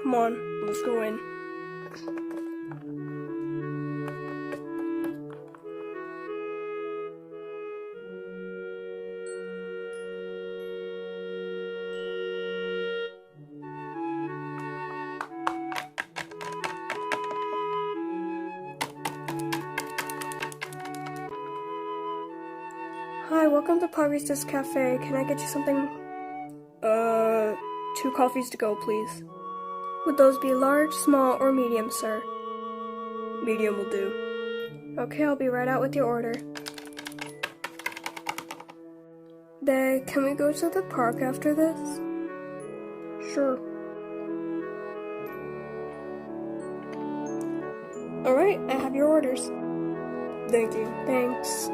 Come on, let's go in. Hi, welcome to Parista's Cafe. Can I get you something? 2 coffees to go, please. Would those be large, small, or medium, sir? Medium will do. Okay, I'll be right out with your order. Then, can we go to the park after this? Sure. Alright, I have your orders. Thank you. Thanks.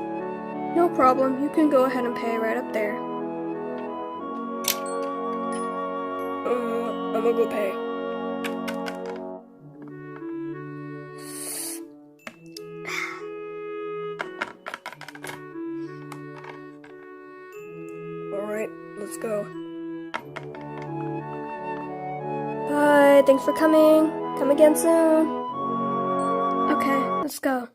No problem, you can go ahead and pay right up there. I'm gonna go pay. Alright, let's go. Bye, thanks for coming. Come again soon. Okay, let's go.